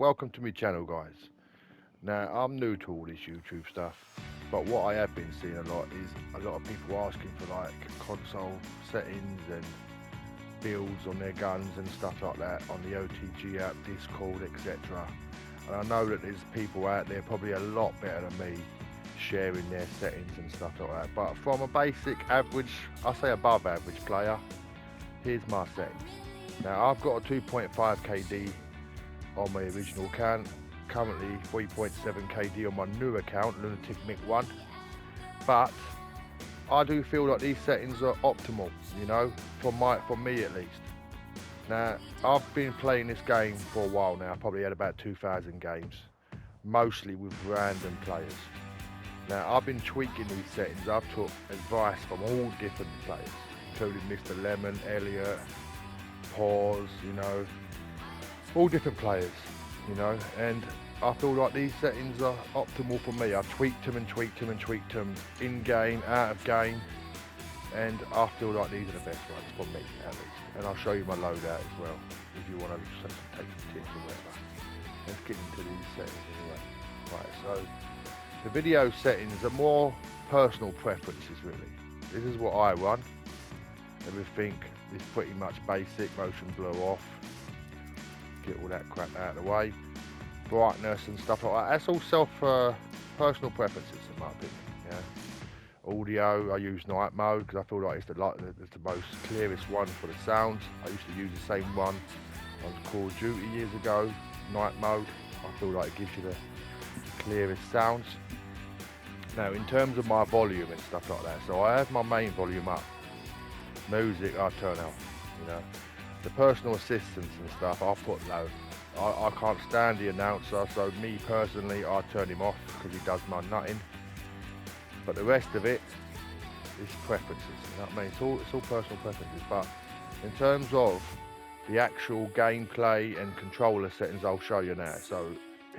welcome to my channel, guys. Now, I'm new to all this YouTube stuff, but what I have been seeing a lot is a lot of people asking for like console settings and builds on their guns and stuff like that on the OTG app, Discord, etc. And I know that there's people out there probably a lot better than me sharing their settings and stuff like that. But from a basic average, I say above average player, here's my settings. Now I've got a 2.5 KD on my original account, currently 3.7 KD on my new account, Lunatic Mick 1. But I do feel like these settings are optimal, you know, from me at least. Now I've been playing this game for a while now, probably had about 2,000 games, mostly with random players. Now I've been tweaking these settings. I've took advice from all different players, including Mr. Lemon, Elliot, Pause, you know, all different players, you know, and I feel like these settings are optimal for me. I've tweaked them and tweaked them and tweaked them in game, out of game, and I feel like these are the best ones for me at least. And I'll show you my loadout as well if you want to just take some tips or whatever. Let's get into these settings anyway. Right, so the video settings are more personal preferences really. This is what I run. Everything is pretty much basic, motion blur off, get all that crap out of the way, brightness and stuff like that. That's all personal preferences in my opinion. Yeah. Audio, I use night mode because I feel like it's the most clearest one for the sounds. I used to use the same one on Call of Duty years ago, night mode. I feel like it gives you the clearest sounds. Now in terms of my volume and stuff like that, so I have my main volume up. Music I turn off, you know. The personal assistance and stuff I put low. I can't stand the announcer, so me personally I turn him off because he does my nutting. But the rest of it is preferences, you know what I mean? It's all personal preferences, but in terms of the actual gameplay and controller settings I'll show you now. So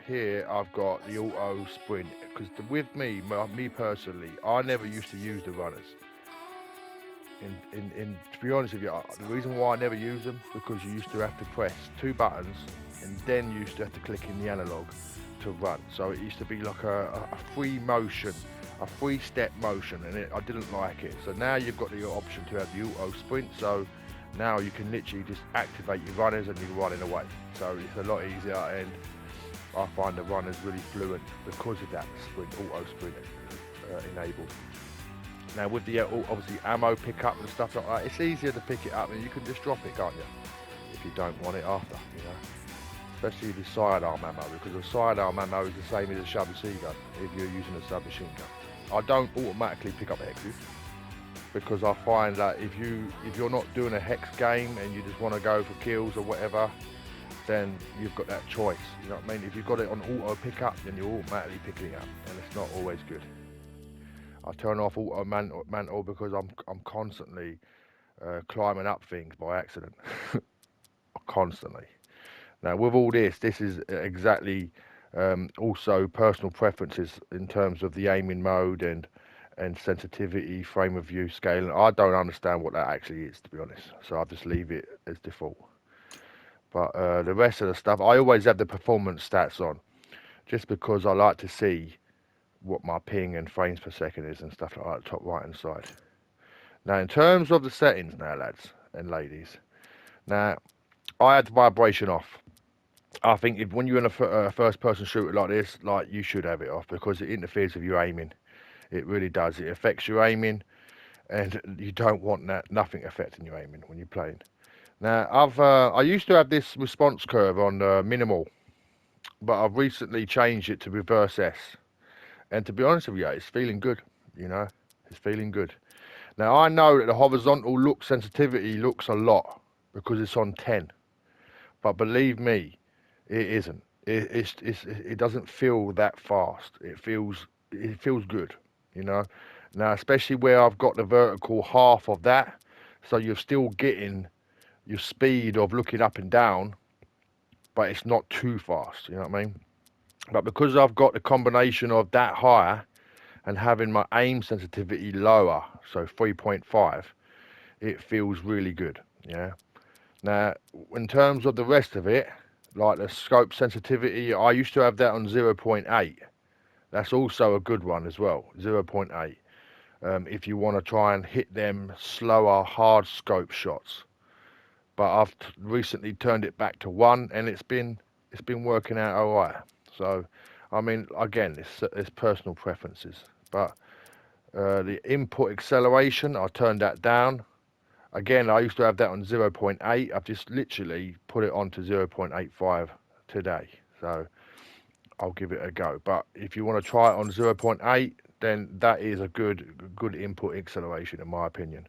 here I've got the auto sprint, because with me personally, I never used to use the runners. To be honest with you, the reason why I never use them because you used to have to press two buttons and then you used to have to click in the analog to run. So it used to be like a free motion, a three-step motion, and I didn't like it. So now you've got the option to have the auto sprint. So now you can literally just activate your runners and you're running away. So it's a lot easier, and I find the runners really fluent because of that auto sprint enabled. Now with the obviously ammo pickup and stuff like that, it's easier to pick it up and you can just drop it, can't you? If you don't want it after, you know. Especially the sidearm ammo, because the sidearm ammo is the same as a submachine gun if you're using a submachine gun. I don't automatically pick up hexes because I find that if you're not doing a hex game and you just want to go for kills or whatever, then you've got that choice. You know what I mean? If you've got it on auto pickup, then you're automatically picking it up, and it's not always good. I turn off auto mantle because I'm constantly climbing up things by accident, constantly. Now with all this is exactly also personal preferences in terms of the aiming mode and sensitivity, frame of view, scaling. I don't understand what that actually is, to be honest, so I just leave it as default. But the rest of the stuff, I always have the performance stats on, just because I like to see what my ping and frames per second is and stuff like that, top right hand side. Now in terms of the settings now, lads and ladies, now I had the vibration off. I think when you're in a first person shooter like this, like, you should have it off because it interferes with your aiming. It really does. It affects your aiming, and you don't want nothing affecting your aiming when you're playing. Now I used to have this response curve on minimal, but I've recently changed it to reverse S. And to be honest with you, it's feeling good, you know, it's feeling good. Now I know that the horizontal look sensitivity looks a lot because it's on 10, but believe me, it isn't. It doesn't feel that fast. It feels good, you know. Now especially where I've got the vertical half of that, so you're still getting your speed of looking up and down, but it's not too fast, you know what I mean? But because I've got the combination of that higher and having my aim sensitivity lower, so 3.5, it feels really good, yeah. Now in terms of the rest of it, like the scope sensitivity, I used to have that on 0.8. That's also a good one as well, 0.8. If you want to try and hit them slower, hard scope shots. But I've recently turned it back to 1, and it's been working out all right. So, I mean, again, it's personal preferences. But the input acceleration, I turned that down. Again, I used to have that on 0.8. I've just literally put it on to 0.85 today. So I'll give it a go. But if you want to try it on 0.8, then that is a good input acceleration in my opinion.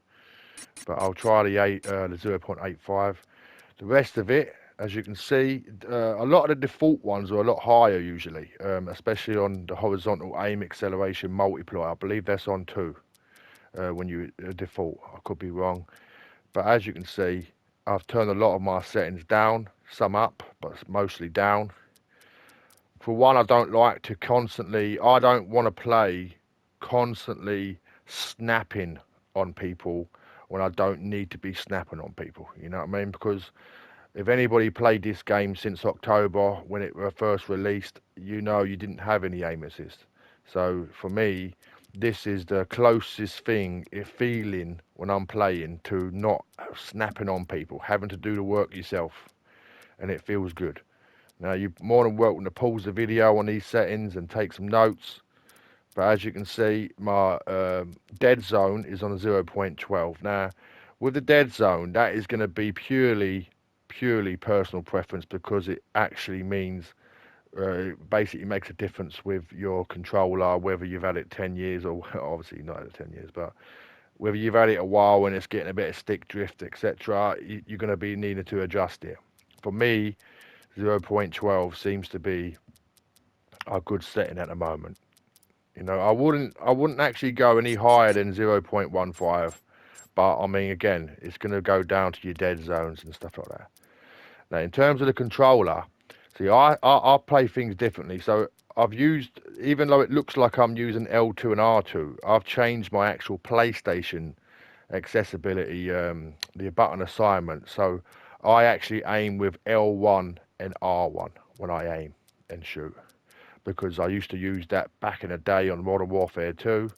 But I'll try the 0.85. The rest of it, as you can see, a lot of the default ones are a lot higher usually, especially on the horizontal aim acceleration multiplier. I believe that's on 2 when you default. I could be wrong. But as you can see, I've turned a lot of my settings down, some up, but mostly down. For one, I don't like to I don't want to play constantly snapping on people when I don't need to be snapping on people. You know what I mean? Because if anybody played this game since October when it was first released, you know you didn't have any aim assist. So for me, this is the closest thing, feeling when I'm playing to not snapping on people, having to do the work yourself, and it feels good. Now you're more than welcome to pause the video on these settings and take some notes. But as you can see, my dead zone is on a 0.12. Now, with the dead zone, that is going to be purely personal preference because it actually means, basically makes a difference with your controller, whether you've had it 10 years or obviously not had it 10 years, but whether you've had it a while and it's getting a bit of stick drift, etc., you're going to be needing to adjust it. For me, 0.12 seems to be a good setting at the moment. You know, I wouldn't actually go any higher than 0.15, but I mean, again, it's going to go down to your dead zones and stuff like that. Now, in terms of the controller, see, I play things differently. So I've used, even though it looks like I'm using L2 and R2, I've changed my actual PlayStation accessibility, the button assignment. So I actually aim with L1 and R1 when I aim and shoot, because I used to use that back in the day on Modern Warfare 2,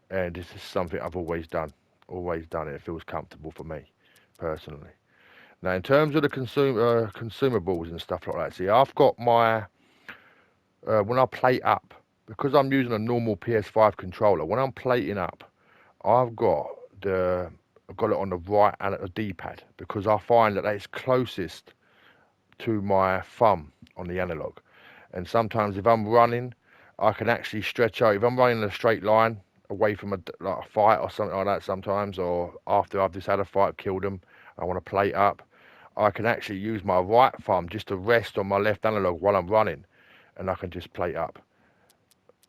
and this is something I've always done. Always done it. It feels comfortable for me, personally. Now, in terms of the consumables and stuff like that, see, I've got my, when I plate up, because I'm using a normal PS5 controller, when I'm plating up, I've got I've got it on the right and at the D-pad, because I find that it's closest to my thumb on the analog. And sometimes if I'm running, I can actually stretch out. If I'm running in a straight line away from like a fight or something like that sometimes, or after I've just had a fight, killed them, I want to plate up, I can actually use my right thumb just to rest on my left analog while I'm running, and I can just plate up.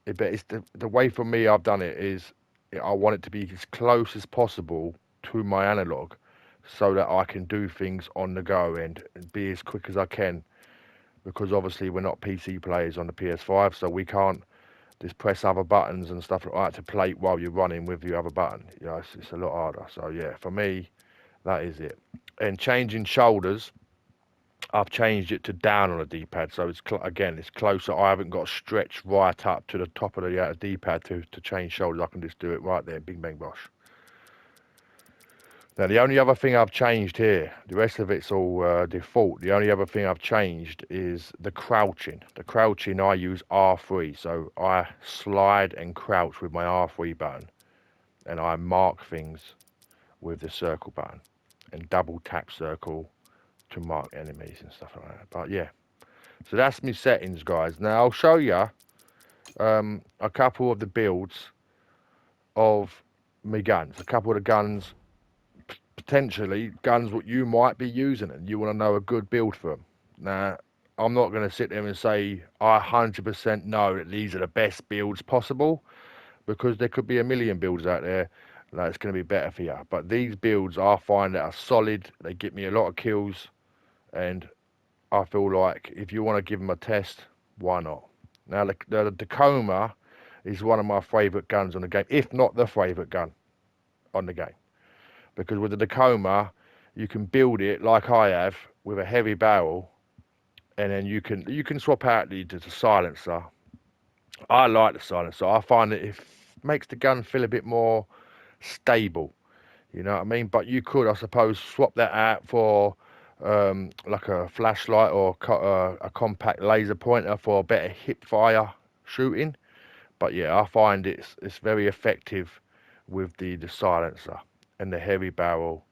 But it's the way for me I've done it is I want it to be as close as possible to my analog so that I can do things on the go and be as quick as I can, because obviously we're not PC players on the PS5, so we can't just press other buttons and stuff like that to plate while you're running with your other button. You know, it's a lot harder. So yeah, for me, that is it. And changing shoulders, I've changed it to down on the D-pad, so it's again it's closer. I haven't got to stretch right up to the top of the D-pad to change shoulders. I can just do it right there, bing bang bosh. Now, the only other thing I've changed here, the rest of it's all default. The only other thing I've changed is the crouching. The crouching, I use R3. So I slide and crouch with my R3 button. And I mark things with the circle button. And double tap circle to mark enemies and stuff like that. But yeah, so that's my settings, guys. Now, I'll show you a couple of the builds of my guns. A couple of the guns, potentially guns what you might be using, and you want to know a good build for them. Now, I'm not going to sit there and say I 100% know that these are the best builds possible, because there could be a million builds out there that's going to be better for you. But these builds I find that are solid. They get me a lot of kills, and I feel like if you want to give them a test, why not? Now, the Tacoma is one of my favourite guns on the game, if not the favourite gun on the game. Because with the Tacoma, you can build it like I have with a heavy barrel, and then you can swap out the silencer. I like the silencer. I find it makes the gun feel a bit more stable. You know what I mean? But you could, I suppose, swap that out for like a flashlight or a compact laser pointer for better hip fire shooting. But yeah, I find it's very effective with the silencer and the heavy barrel,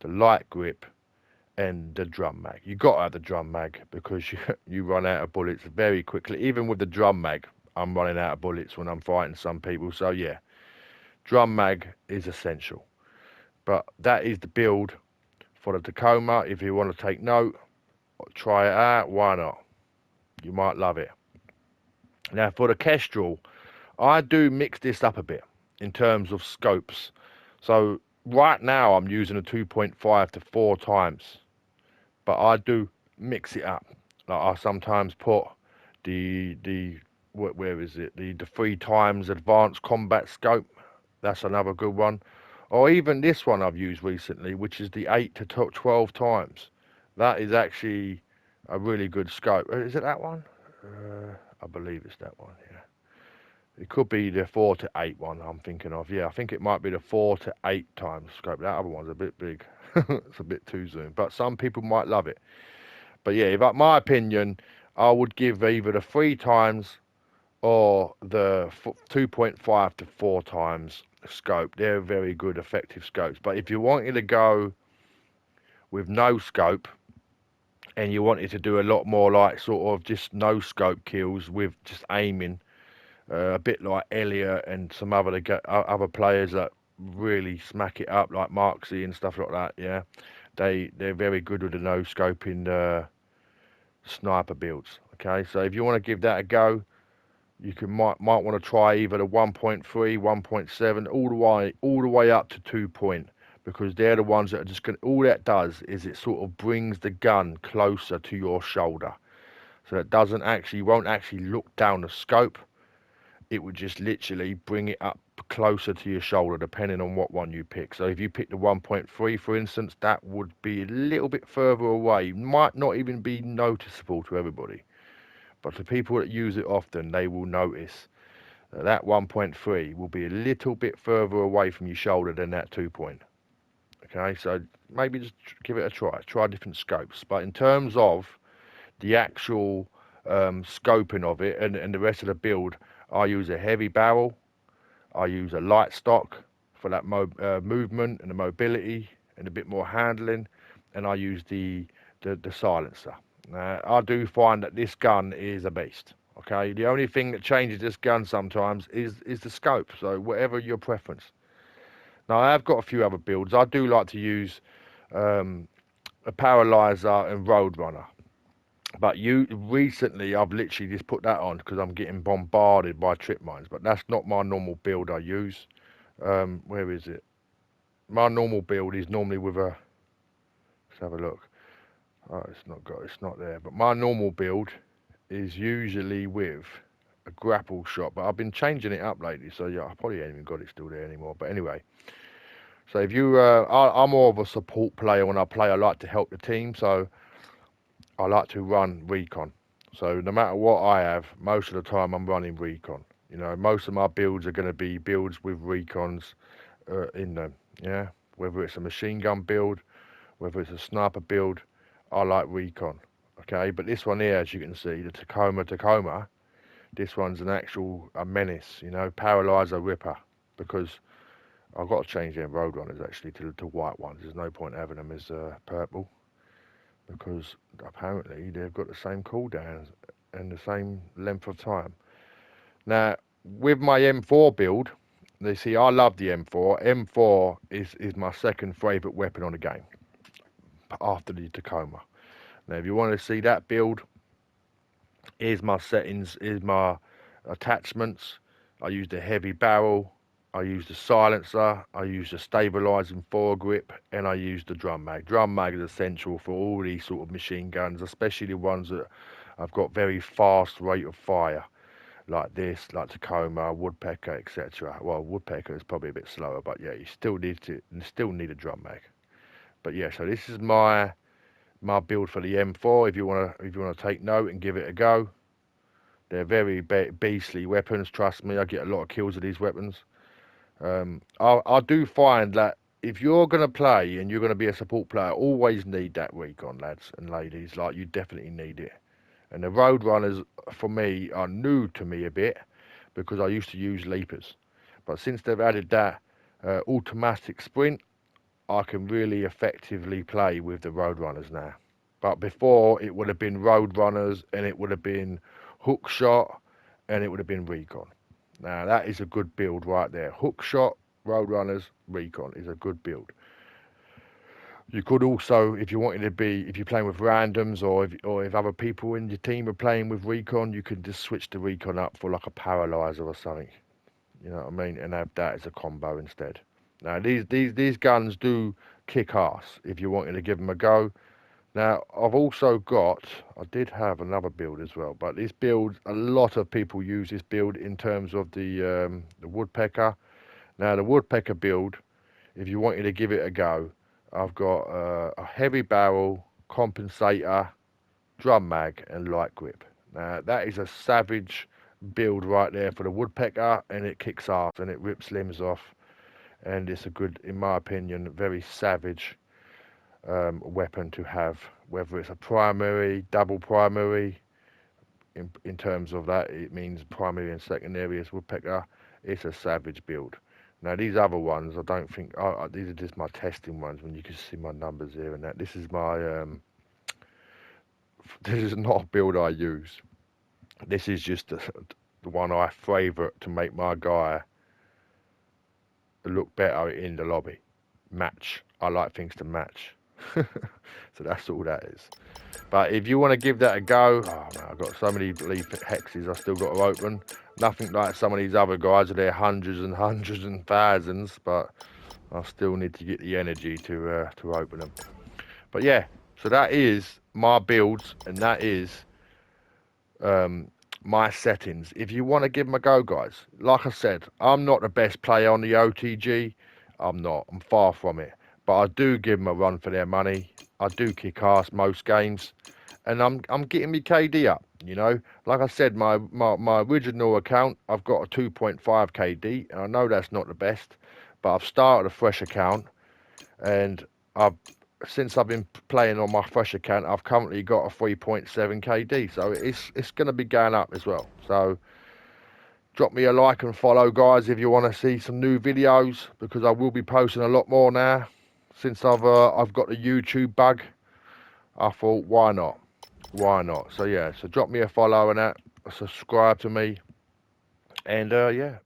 the light grip, and the drum mag. You got to have the drum mag because you run out of bullets very quickly. Even with the drum mag, I'm running out of bullets when I'm fighting some people. So yeah, drum mag is essential. But that is the build for the Tacoma. If you want to take note, try it out. Why not? You might love it. Now for the Kestral, I do mix this up a bit in terms of scopes. So right now I'm using a 2.5 to 4 times, but I do mix it up. Like I sometimes put the where is it? The 3 times advanced combat scope. That's another good one. Or even this one I've used recently, which is the 8 to 12 times. That is actually a really good scope. Is it that one? I believe it's that one. Yeah. It could be the 4 to 8 one I'm thinking of. Yeah, I think it might be the 4 to 8 times scope. That other one's a bit big. It's a bit too zoom. But some people might love it. But yeah, if my opinion, I would give either the 3 times or the 2.5 to 4 times scope. They're very good, effective scopes. But if you wanted to go with no scope and you wanted to do a lot more like sort of just no scope kills with just aiming, a bit like Elliot and some other players that really smack it up like Marksy and stuff like that. Yeah, they're very good with the no scoping sniper builds. Okay, so if you want to give that a go, you might want to try either the 1.3, 1.7, all the way up to 2 point, because they're the ones that are just going. All that does is it sort of brings the gun closer to your shoulder, so it doesn't actually won't actually look down the scope. It would just literally bring it up closer to your shoulder, depending on what one you pick. So if you pick the 1.3, for instance, that would be a little bit further away. Might not even be noticeable to everybody, but to people that use it often, they will notice that 1.3 will be a little bit further away from your shoulder than that 2 point. Okay, so maybe just give it a try. Try different scopes. But in terms of the actual scoping of it and the rest of the build, I use a heavy barrel. I use a light stock for that movement and the mobility and a bit more handling, and I use the silencer. I do find that this gun is a beast. Okay, the only thing that changes this gun sometimes is the scope. So whatever your preference. Now I have got a few other builds. I do like to use um, a paralyzer and roadrunner. But you recently, I've literally just put that on because I'm getting bombarded by trip mines. But that's not my normal build I use. Where is it? My normal build is normally with a. Let's have a look. Oh, it's not there. But my normal build is usually with a grapple shot. But I've been changing it up lately, so yeah, I probably ain't even got it still there anymore. But anyway, so if you, I'm more of a support player when I play. I like to help the team, so I like to run recon. So no matter what I have, most of the time I'm running recon. You know, most of my builds are going to be builds with recons in them. Yeah, whether it's a machine gun build, whether it's a sniper build, I like recon. Okay, but this one here, as you can see, the Tacoma, this one's an actual a menace. You know, paralyzer ripper, because I've got to change them roadrunners actually to white ones. There's no point having them as purple, because apparently they've got the same cooldown and the same length of time. Now, with my M4 build, they see I love the M4. M4 is my second favourite weapon on the game after the Tacoma. Now, if you want to see that build, here's my settings, here's my attachments. I use the heavy barrel, I use the silencer, I use the stabilising foregrip, and I use the drum mag. Drum mag is essential for all these sort of machine guns, especially the ones that have got very fast rate of fire, like this, like Tacoma, Woodpecker, etc. Well, Woodpecker is probably a bit slower, but yeah, you still need a drum mag. But yeah, so this is my my build for the M4. If you wanna take note and give it a go, they're very beastly weapons. Trust me, I get a lot of kills with these weapons. I do find that if you're gonna play and you're gonna be a support player, always need that recon, lads and ladies. Like, you definitely need it. And the road runners, for me, are new to me a bit because I used to use leapers. But since they've added that automatic sprint, I can really effectively play with the road runners now. But before, it would have been road runners and it would have been hook shot and it would have been recon. Now that is a good build right there. Hook shot, road runners, recon is a good build. You could also, if you wanted to be, if you're playing with randoms or if other people in your team are playing with recon, you could just switch the recon up for like a paralyzer or something. You know what I mean? And have that as a combo instead. Now these guns do kick ass if you wanted to give them a go. Now I've also got, I did have another build as well, but this build, a lot of people use this build in terms of the woodpecker. Now the woodpecker build, if you wanted to give it a go, I've got a heavy barrel, compensator, drum mag, and light grip. Now that is a savage build right there for the woodpecker, and it kicks ass and it rips limbs off, and it's a good, in my opinion, very savage weapon to have, whether it's a primary, double primary. In terms of that, it means primary and secondary as woodpecker. It's a savage build. Now these other ones, I don't think, these are just my testing ones. When you can see my numbers here and that. This is my, this is not a build I use. This is just the one I favourite to make my guy look better in the lobby. Match. I like things to match. So that's all that is. But if you want to give that a go, oh man, I've got so many leaf hexes I still got to open. Nothing like some of these other guys with their hundreds and hundreds and thousands, but I still need to get the energy to open them. But yeah, so that is my builds, and that is my settings. If you want to give them a go, guys, like I said, I'm not the best player on the OTG. I'm not. I'm far from it. But I do give them a run for their money. I do kick ass most games, and I'm getting me KD up. You know, like I said, my original account, I've got a 2.5 KD, and I know that's not the best, but I've started a fresh account, and I've since I've been playing on my fresh account, I've currently got a 3.7 KD, so it's going to be going up as well. So drop me a like and follow, guys, if you want to see some new videos, because I will be posting a lot more now. Since I've got the YouTube bug, I thought, why not? Why not? So yeah, so drop me a follow and that, subscribe to me, and yeah,